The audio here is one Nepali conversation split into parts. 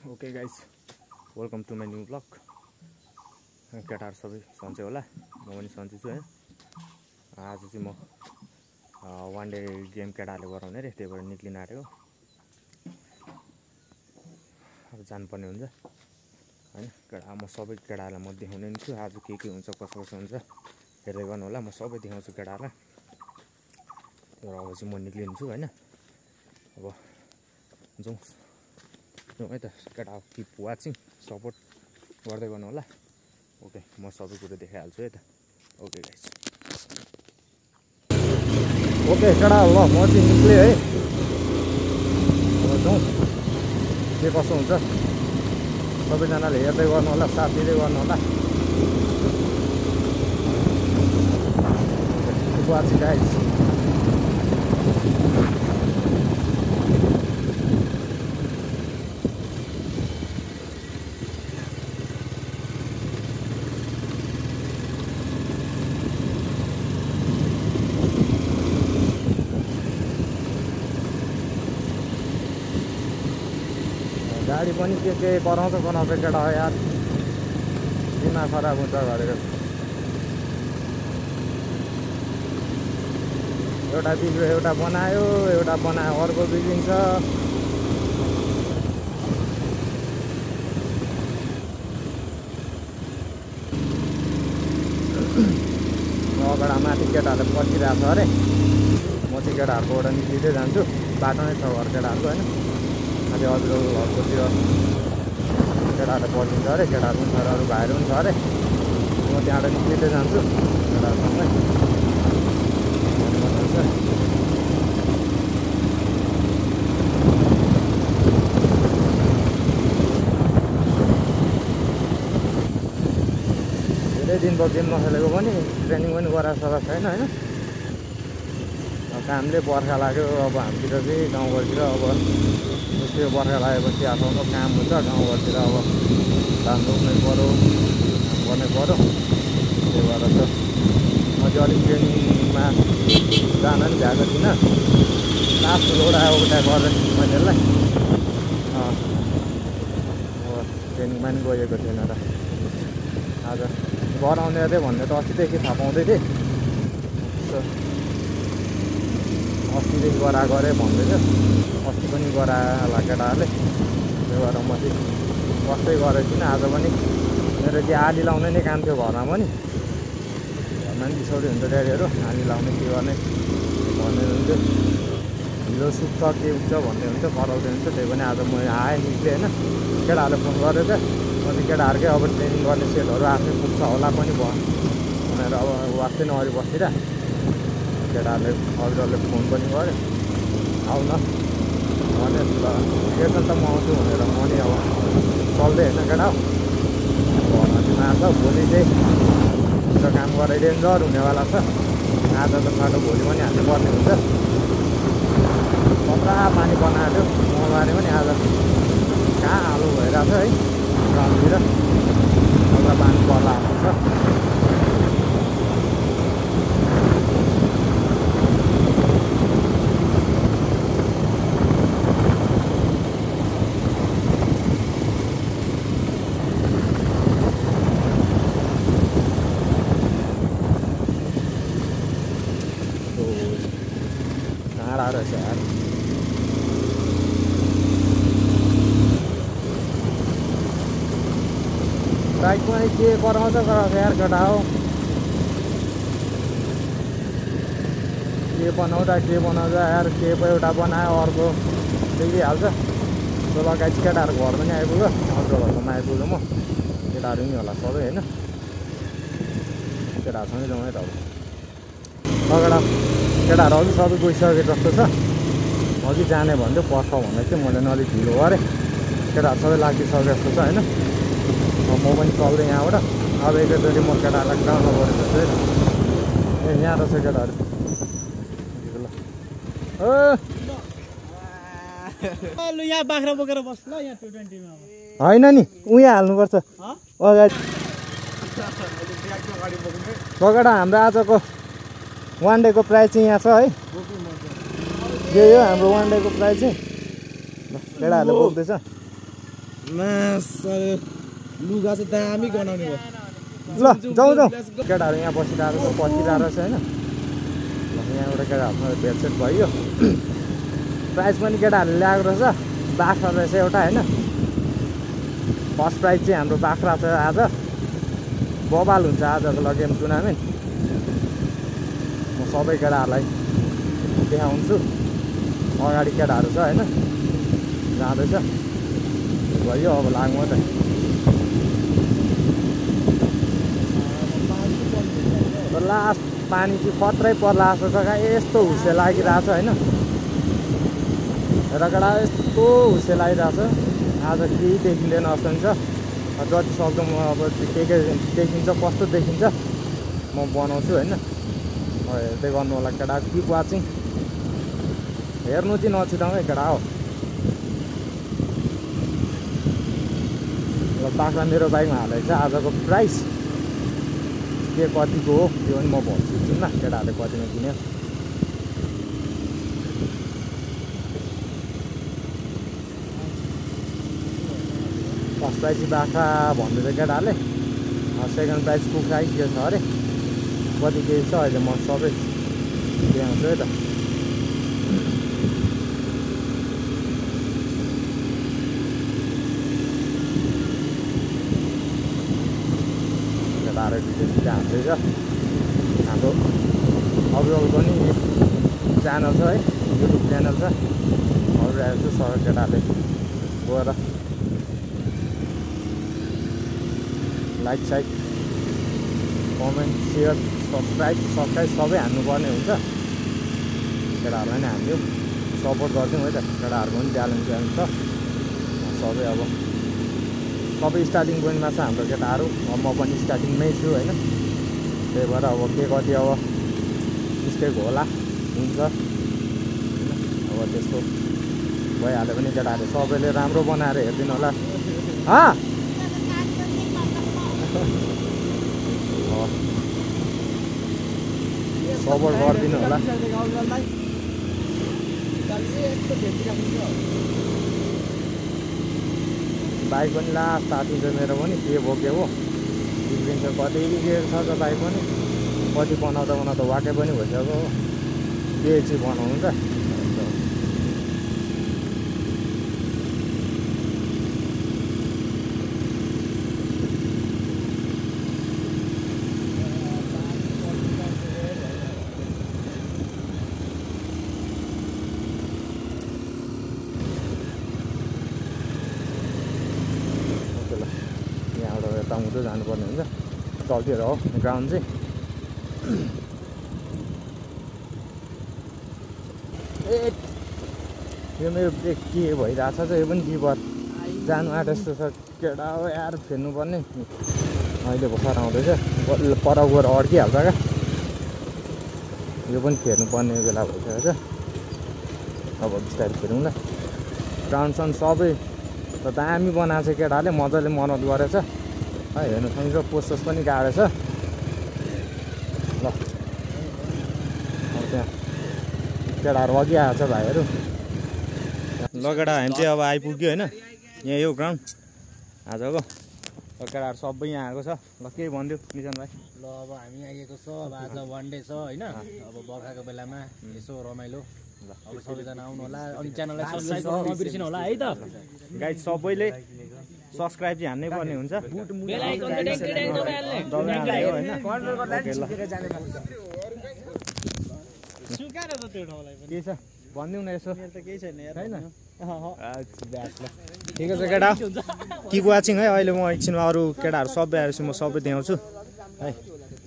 Okay guys, welcome to my new blog. केटाहरू सबै सन्चै होला, म पनि सन्चै छु है। आज चाहिँ म वान डे गेम केटाहरूले गराउने रे, त्यही भएर निक्लिन आँटेको। अब जानुपर्ने हुन्छ होइन। म सबै केटाहरूलाई म देखाउने छु आज के हुन्छ, कसो कसो हुन्छ हेर्दै गर्नु होला। म सबै देखाउँछु केटाहरूलाई। त्यही भएर अब चाहिँ म निक्लिन्छु होइन। अब जाउँ है त केटा, किप वाचिङ, सपोर्ट गर्दै गर्नु होला। ओके, म सबै कुरो देखाइहाल्छु है त। ओके गाइस, ओके केटा, ल म चाहिँ निक्लेँ है। अब जाउँ के कसो हुन्छ, सबैजनाले हेर्दै गर्नु होला, साथ दिँदै गर्नु होला। Keep watching guys. गाडी पनि के कराउँछ केटा हो यार, दिमाग खराब हुन्छ घरेको। एउटा बिग्रियो एउटा बनायो, एउटा बनायो अर्को बिग्रिन्छ। अगाडि माथि केटाहरूले पर्खिरहेको छ अरे, म चाहिँ केटाहरूकोबाट निस्किँदै जान्छु। बाटो नै छ घर केटाहरूको होइन। अहिले अरू घरकोतिर केटाहरूले पर्खिन्छ अरे, केटाहरू पनि छ अरे, अरू भाइहरू पनि छ अरे। म त्यहाँबाट निस्किँदै जान्छु केटाहरूसँगै। धेरै दिन भयो गेम नखेलेको पनि, ट्रेनिङ पनि गराएको छैन होइन। कामले बर्खा लाग्यो अब हामीतिर चाहिँ गाउँघरतिर। अब जस्तै बर्खा लागेपछि आफ्नो काम हुन्छ गाउँघरतिर। अब धान रोप्नै पऱ्यो, काम गर्नै पऱ्यो। त्यही भएर त म चाहिँ अलिक ट्रेनिङमा जान पनि भ्याएको थिइनँ। लास्ट एउटा गरेर मैले ट्रेनिङमा पनि गएको थिएन र आज गराउने अरे भन्ने त अस्तिदेखि थाहा पाउँदै थिएँ। अस्तिदेखि गराएको अरे भन्दै थियो, अस्ति पनि गरायो होला केटाहरूले। त्यही भएर म चाहिँ बस्दै गरेको थिइनँ। आज पनि मेरो चाहिँ आली लाउने नै काम थियो घरमा पनि। घरमा पनि बिसाउँदै हुन्छ ड्याडीहरू, आली लाउने के गर्ने भन्ने हुन्थ्यो। हिलो सुक्छ के हुन्छ भन्दै हुन्थ्यो, कराउँदै हुन्छ। त्यही पनि आज म आएँ, निक्लेँ होइन। केटाहरूले फोन गरेको थियो, म चाहिँ केटाहरूकै अब ट्रेनिङ गर्ने सेटहरू आफ्नै पुग्छ होला पनि भयो भनेर अब वास्तै नअरि बस्तिर। केटाहरूले अरूहरूले फोन पनि गऱ्यो, आउ न भने ल एकछिन त म आउँछु भनेर म नि अब चल्दै होइन केटा हो। घरमा चाहिँ मार्छ, भोलि चाहिँ त्यो काम गरेर डेन्जर हुनेवाला छ। आज त छाटो, भोलि पनि हाल्नुपर्ने हुन्छ। कत्रा पानी बनाएको थियो मबारे पनि आज कहाँ हालो भइरहेको छ है ग्राउन्डतिर। कत्रा पानी पर्ला हुन्छ। बाइकमा के कराउँछ यार केटा हो। के बनाउँदा यार, के पो एउटा बनायो अर्को बिग्रिहाल्छ। त्यो लगाएपछि केटाहरू घर पनि आइपुग्यो, अर्को घरकोमा आइपुग्यो। म केटाहरू नि होला सबै होइन, केटाहरूसँगै जाउँ है त। अब केटाहरू अघि सबै गइसके जस्तो छ। अघि जाने भन्थ्यो पर्छ भन्दै थियो, मैले नि अलिक ढिलो गरेँ। केटाहरू सबै लागिसके जस्तो छ होइन। म पनि चल्दै यहाँबाट। अब एकैचोटि म केटाहरूलाई ग्राउन्डमा गरेको छु है। ए यहाँ रहेछ केटाहरू। यहाँ बाख्रा बोकेर बस्छ ल, यहाँ 220 मा होइन नि उहाँ हाल्नुपर्छ अगाडि। पगडा हाम्रो आजको वान डेको प्राइस चाहिँ यहाँ छ है। यही हो हाम्रो वान डेको प्राइस चाहिँ। केटाहरूले बोक्दैछ। लुगा चाहिँ दामी गनाउने भयो ल जाउँ केटाहरू यहाँ बसिरहेको छ पर्खिरहेको छ होइन ल यहाँ एउटा केटाहरूसँग भेटसेट भयो प्राइज पनि केटाहरूले ल्याएको रहेछ बाख्रा रहेछ एउटा होइन फर्स्ट प्राइज चाहिँ हाम्रो बाख्रा छ आज बबाल हुन्छ आजको गेम टुर्नामेन्ट म सबै केटाहरूलाई देखाउँछु अगाडि केटाहरू छ होइन जाँदैछ भयो अब लाग्नु त लास्ट पानी चाहिँ खत्रै पर्ला जस्तो छ कहाँ यस्तो हुस्से लागिरहेछ होइन र केटा यस्तो हुस्से लागिरहेछ आज केही देखिँदैन जस्तो हुन्छ जति सक्दो म अब के देखिन्छ कस्तो देखिन्छ म बनाउँछु होइन हेर्दै गर्नु होला केटा किप वाचिङ हेर्नु चाहिँ नछुटाउँ है केटा हो र बाख्रा मेरो बाइकमा हालेको छ आजको प्राइस के कतिको हो त्यो पनि म भन्छु न केटाहरूले कतिमा किन्यो फर्स्ट प्राइज चाहिँ बाख्रा भन्दैछ केटाहरूले सेकेन्ड प्राइज कुखुरा के छ अरे कति केही छ अहिले म सबै देखाउँछु है त हाल्दैछ हाम्रो अभिभावक पनि च्यानल छ है युट्युब च्यानल छ अभिरहेको छु सबै केटाहरूले गएर लाइक साइक कमेन्ट सेयर सब्सक्राइब सबै हान्नुपर्ने हुन्छ केटाहरूलाई नै हान्थ्यो सपोर्ट गरिदिउँ है त केटाहरूको पनि ट्यालेन्ट छ सबै अब सबै स्टार्टिङ पोइन्टमा छ हाम्रो केटाहरू म पनि स्टार्टिङमै छु होइन त्यही भएर अब के कति अब मिस्टेक होला हुन्छ अब त्यस्तो भइहाल्यो भने केटाहरू सबैले राम्रो बनाएर हेरिदिनु होला सपोर्ट गरिदिनु होला बाइक पनि लास्ट तातिन्छ मेरो पनि के बोक्यो हो बिग्रिन्छ कति बिग्रेको छ त बाइक पनि कति बनाउँदा वाकै पनि भइसक्यो हो के चाहिँ बनाउनु त हुँदै जानुपर्ने हुन्छ चल्तिर हो ग्राउन्ड चाहिँ ए यो मेरो ब्रेक के भइरहेछ चाहिँ यो पनि डिपर जानु आँट जस्तो छ केटा हो यार फेर्नुपर्ने अहिले भर्खर आउँदैछ पर गएर अड्किहाल्छ क्या यो पनि फेर्नुपर्ने बेला भइसकेको छ अब बिस्तारै फेरौँ ल ग्राउन्ड सन सबै त दामी बनाएको छ केटाहरूले मजाले मर्मत गरेछ है हेर्नु सक्नुहुन्छ पोस्टर्स पनि गाडेको छ ल अब त्यहाँ केटाहरू अघि आएको छ भाइहरू ल केटा हामी चाहिँ अब आइपुग्यो होइन यहाँ यो ग्राउन्ड आजको केटाहरू सबै यहाँ आएको छ ल के भनिदियो निशान भाइ ल अब हामी आइएको छ अब आज वान डे छ होइन अब बर्खाको बेलामा यसो रमाइलो अब सबैजना आउनु होला अनि च्यानललाई सब्सक्राइब गर्न नबिर्सिनु होला है त गाइज सबैले सब्सक्राइब चाहिँ हान्नै पर्ने हुन्छ के छ भनिदिउँ न यसो केही छैन होइन ठिकै छ केटा किप वाचिङ है अहिले म एकछिनमा अरू केटाहरू सबै आएपछि म सबै देखाउँछु है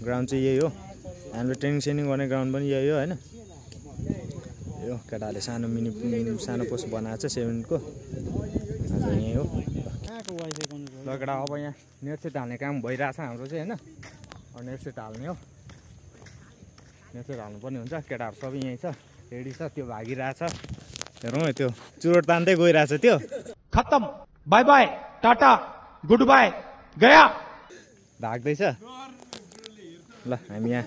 ग्राउन्ड चाहिँ यही हो हामीले ट्रेनिङ सेनिङ गर्ने ग्राउन्ड पनि यही हो होइन यो केटाहरूले सानो सानो पोस्ट बनाएको छ 7को आज यही हो ल केटा अब यहाँ नेट सेट हाल्ने काम भइरहेछ हाम्रो चाहिँ होइन अब नेट सेट हाल्ने हो नेट सेट हाल्नुपर्ने हुन्छ केटाहरू सबै यहीँ छ रेडी छ त्यो भागिरहेछ हेरौँ है त्यो चुरोट तान्दै गइरहेछ त्यो खत्तम bye bye tata goodbye गया भाग्दैछ ल हामी यहाँ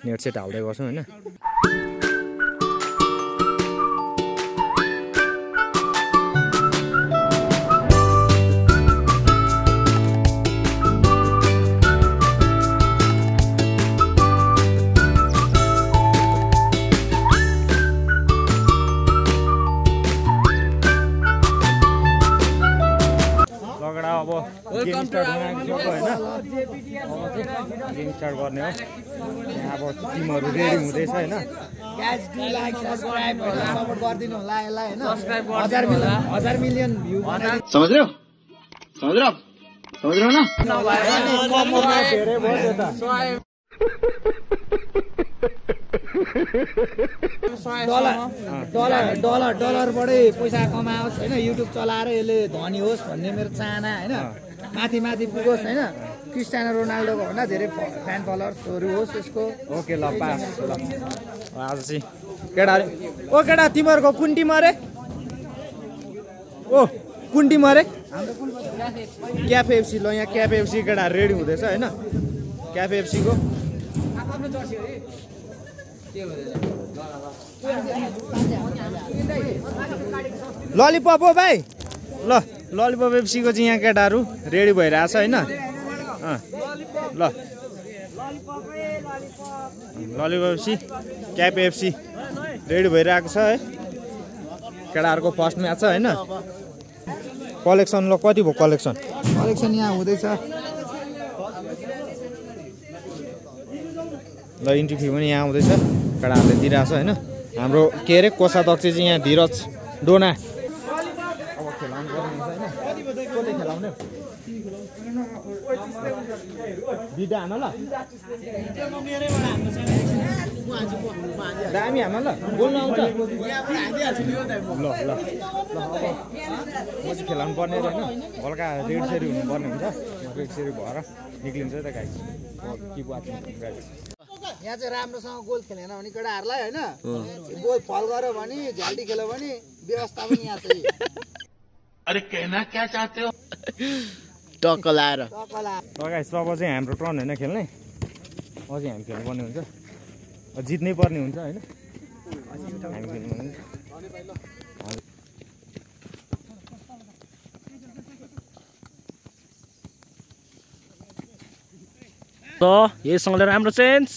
नेट सेट हाल्दै गर्छौँ होइन गेम स्टार्ट हुन आँटिसक्यो होइन गेम स्टार्ट गर्ने हो यहाँ अब टिमहरू रेडी हुँदैछ होइन समझ रहे हो ना डलरबाटै पैसा कमाओस् होइन युट्युब चलाएर यसले धनी होस् भन्ने मेरो चाहना होइन माथि माथि पुगोस् होइन क्रिस्टियानो रोनाल्डोको भन्दा धेरै फ्यान फलोवर्सहरू होस् यसको ओके ल पास ल आज चाहिँ केटा तिमीहरूको कुन टिम अरे ओ कुन टिम अरे क्याफ एफसी ल यहाँ क्याफ एफसी केटाहरू रेडी हुँदैछ होइन क्याफ एफसीको ललिपप हो भाइ ल ललिपप एफसीको चाहिँ यहाँ केटाहरू रेडी भइरहेछ होइन ल lollipop FC cap FC ready भइरहेको छ है केटाहरूको फर्स्ट म्याच छ होइन कलेक्सन ल कति भयो कलेक्सन यहाँ हुँदैछ ल इन्ट्री फी पनि यहाँ आउँदैछ केटाहरूले दिइरहेछ होइन हाम्रो के अरे कोषाध्यक्ष चाहिँ यहाँ धीरज डोना अब खेलाउनु पर्ने हुन्छ होइन कसले खेलाउने बिटा हान ल दामी हान ल बोल्नु आउँछ ल ल ल पछि खेलाउनु पर्ने होइन हल्का रेड सेरी हुनुपर्ने हुन्छ रेड सेरी भएर निक्लिन्छ त गाई कि गाई यहाँ चाहिँ राम्रोसँग गोल खेलेन भने केटाहरूलाई होइन गोल फल गर्यो भने झ्याल्टी खेल्यो भने व्यवस्था पनि यहाँ चाहिँ अरे कहना क्या चाहते हो टक्क लाएर लगाइ सब चाहिँ हाम्रो टर्न होइन खेल्ने अझै हामी खेल्नुपर्ने हुन्छ जित्नै पर्ने हुन्छ होइन हामी खेल्नुपर्ने त यहीसँगले राम्रो चान्स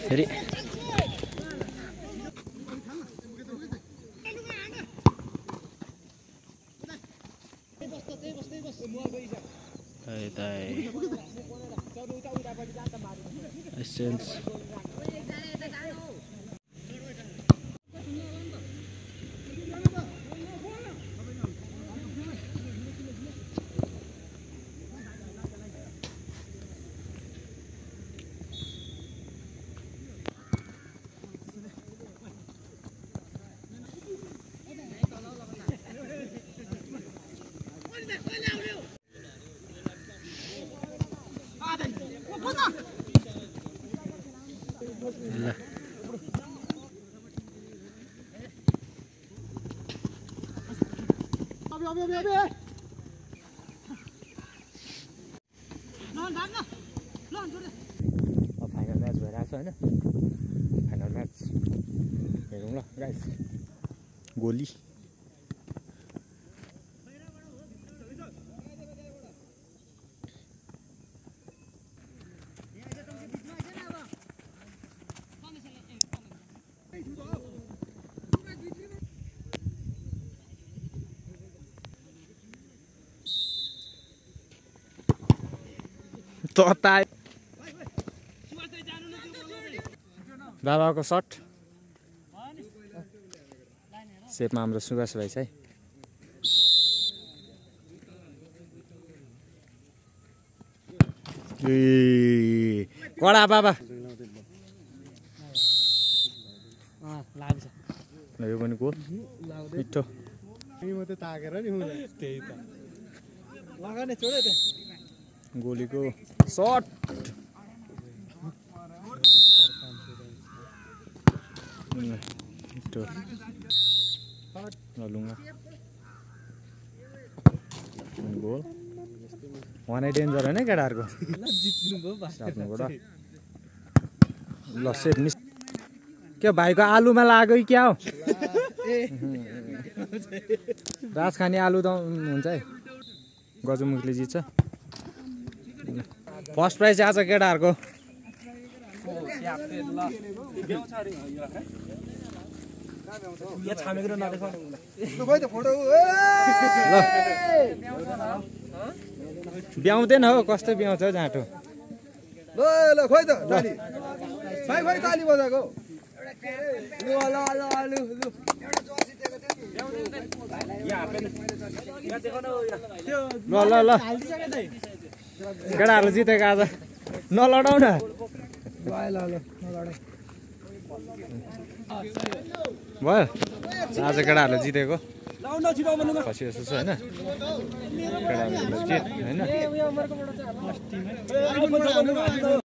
फेरि फाइनल म्याच भइरहेछ होइन फाइनल म्याच हेरौँ ल गाइस गोली बाबाको सर्ट सेपमा हाम्रो सुभाष भाइ चाहिँ कडा बाबा यो पनि गोल मिठो गोलीको सर्ट मिठो लुङ्गा गोल वानै डेन्जर होइन केटाहरूको ल सेट मिस के भाइको आलुमा लाग्यो कि क्या हो राज खाने आलु त हुन्छ है गजमुखले जित्छ फर्स्ट प्राइज आज केटाहरूको ब्याउँदैन हो कस्तो ब्याउँछ हौ जाँटो ल ल खोइ त ताली भाइ खोइ ताली बजाएको ल ल ल ल ल ल केटाहरू जितेको आज नलडाउ न भयो आज केटाहरूले जितेको पछि जस्तो छ होइन केटाहरूले जित होइन